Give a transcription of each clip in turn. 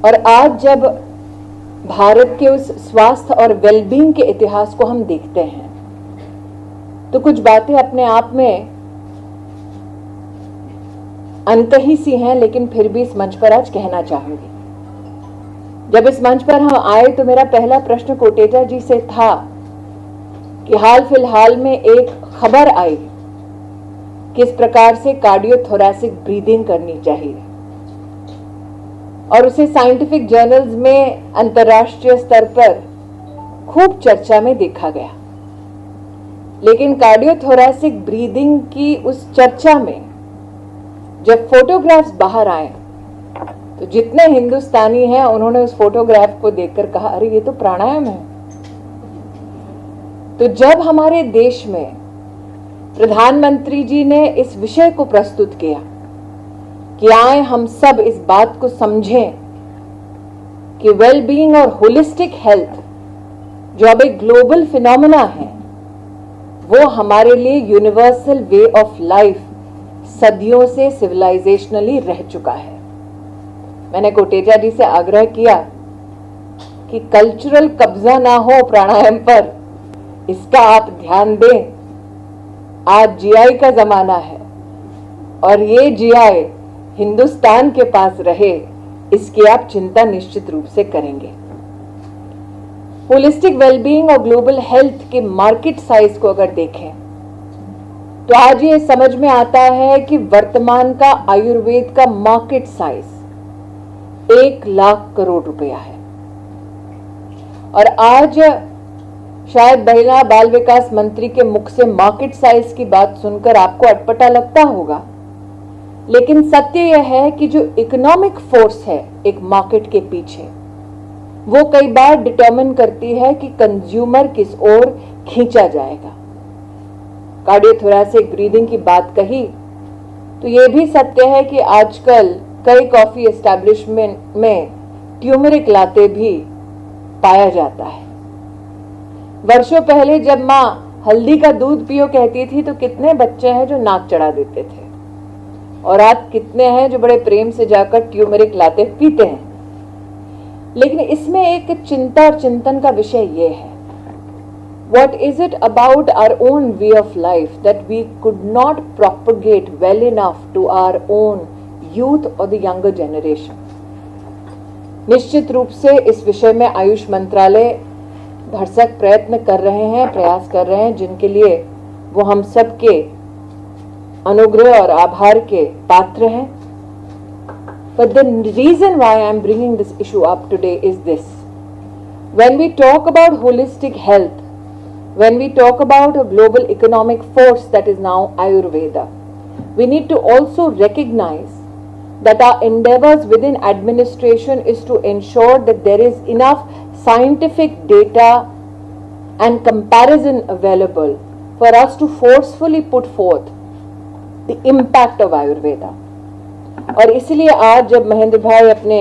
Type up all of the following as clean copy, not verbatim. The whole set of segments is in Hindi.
और आज जब भारत के उस स्वास्थ्य और वेलबींग के इतिहास को हम देखते हैं तो कुछ बातें अपने आप में अनकही सी हैं, लेकिन फिर भी इस मंच पर आज कहना चाहूंगी। जब इस मंच पर हम आए तो मेरा पहला प्रश्न कोटेचा जी से था कि हाल फिलहाल में एक खबर आई किस प्रकार से कार्डियोथोरैसिक ब्रीदिंग करनी चाहिए और उसे साइंटिफिक जर्नल्स में अंतर्राष्ट्रीय स्तर पर खूब चर्चा में देखा गया। लेकिन कार्डियोथोरैसिक ब्रीदिंग की उस चर्चा में जब फोटोग्राफ्स बाहर आए तो जितने हिंदुस्तानी हैं उन्होंने उस फोटोग्राफ को देखकर कहा, अरे ये तो प्राणायाम है। तो जब हमारे देश में प्रधानमंत्री जी ने इस विषय को प्रस्तुत किया कि आए हम सब इस बात को समझें कि वेलबीइंग और होलिस्टिक हेल्थ जो अब एक ग्लोबल फिनोमेना है वो हमारे लिए यूनिवर्सल वे ऑफ लाइफ सदियों से सिविलाइजेशनली रह चुका है। मैंने कोटेचा जी से आग्रह किया कि कल्चरल कब्जा ना हो प्राणायाम पर, इसका आप ध्यान दें। आज जीआई का जमाना है और ये जीआई हिंदुस्तान के पास रहे, इसकी आप चिंता निश्चित रूप से करेंगे। होलिस्टिक वेलबीइंग और ग्लोबल हेल्थ के मार्केट साइज को अगर देखें तो आज ये समझ में आता है कि वर्तमान का आयुर्वेद का मार्केट साइज 1 लाख करोड़ रुपया है। और आज शायद महिला बाल विकास मंत्री के मुख से मार्केट साइज की बात सुनकर आपको अटपटा लगता होगा, लेकिन सत्य यह है कि जो इकोनॉमिक फोर्स है एक मार्केट के पीछे, वो कई बार डिटरमिन करती है कि कंज्यूमर किस ओर खींचा जाएगा। कार्डियोथोरैसिक ब्रीदिंग की बात कही तो यह भी सत्य है कि आजकल कई कॉफी एस्टैब्लिशमेंट में ट्यूमरिक लाते भी पाया जाता है। वर्षों पहले जब माँ हल्दी का दूध पियो कहती थी तो कितने बच्चे हैं जो नाक चढ़ा देते थे, और आज कितने हैं जो बड़े प्रेम से जाकर ट्यूमरिक लाते पीते हैं। लेकिन इसमें एक चिंता और चिंतन का विषय यह है, what is it about our own way of life that we could not propagate well enough to our own youth or the younger generation? निश्चित रूप से इस विषय में आयुष मंत्रालय भरसक प्रयत्न कर रहे हैं, प्रयास कर रहे हैं, जिनके लिए वो हम सब के अनुग्रह और आभार के पात्र हैं। But the reason why I am bringing this issue up today is this: when we talk about holistic health, when we talk about a global economic force that is now Ayurveda, we need to also recognize that our endeavors within administration is to ensure that there is enough scientific data and comparison available for us to forcefully put forth the impact of Ayurveda. और इसलिए आज जब महेंद्र भाई अपने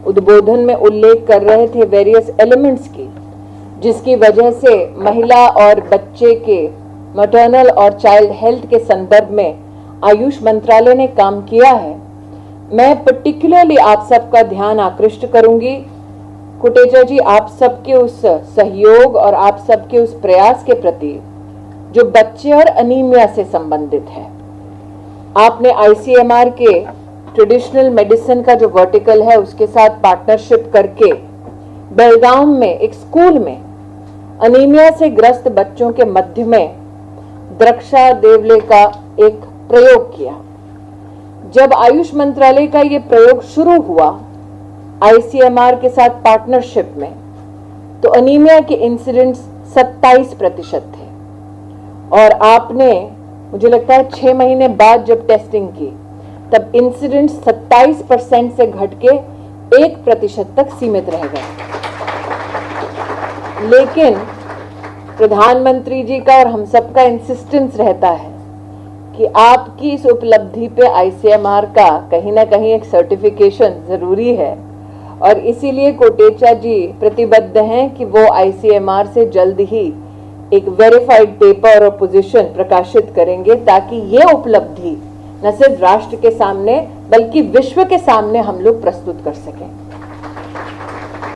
उद्बोधन में उल्लेख कर रहे थे वेरियस एलिमेंट्स की, जिसकी वजह से महिला और बच्चे के मैटरनल और चाइल्ड हेल्थ के संदर्भ में आयुष मंत्रालय ने काम किया है, मैं पर्टिकुलरली आप सबका ध्यान आकृष्ट करूंगी। कोटेचा जी, आप सबके उस सहयोग और आप सबके उस प्रयास के प्रति जो बच्चे और अनीमिया से संबंधित है। आपने आईसीएमआर के ट्रेडिशनल मेडिसिन का जो वर्टिकल है उसके साथ पार्टनरशिप करके बेलगाम में एक स्कूल में अनीमिया से ग्रस्त बच्चों के मध्य में द्रक्षा देवले का एक प्रयोग किया। जब आयुष मंत्रालय का ये प्रयोग शुरू हुआ आईसीएमआर के साथ पार्टनरशिप में, तो अनीमिया के इंसिडेंट्स 27% थे, और आपने मुझे लगता है 6 महीने बाद जब टेस्टिंग की तब इंसिडेंट्स 27% से घट के 1% तक सीमित रह गए। लेकिन प्रधानमंत्री जी का और हम सबका इंसिस्टेंस रहता है कि आपकी इस उपलब्धि पे आईसीएमआर का कहीं ना कहीं एक सर्टिफिकेशन जरूरी है, और इसीलिए कोटेचा जी प्रतिबद्ध हैं कि वो आईसीएमआर से जल्द ही एक वेरीफाइड पेपर और पोजीशन प्रकाशित करेंगे, ताकि ये उपलब्धि न सिर्फ राष्ट्र के सामने बल्कि विश्व के सामने हम लोग प्रस्तुत कर सकें।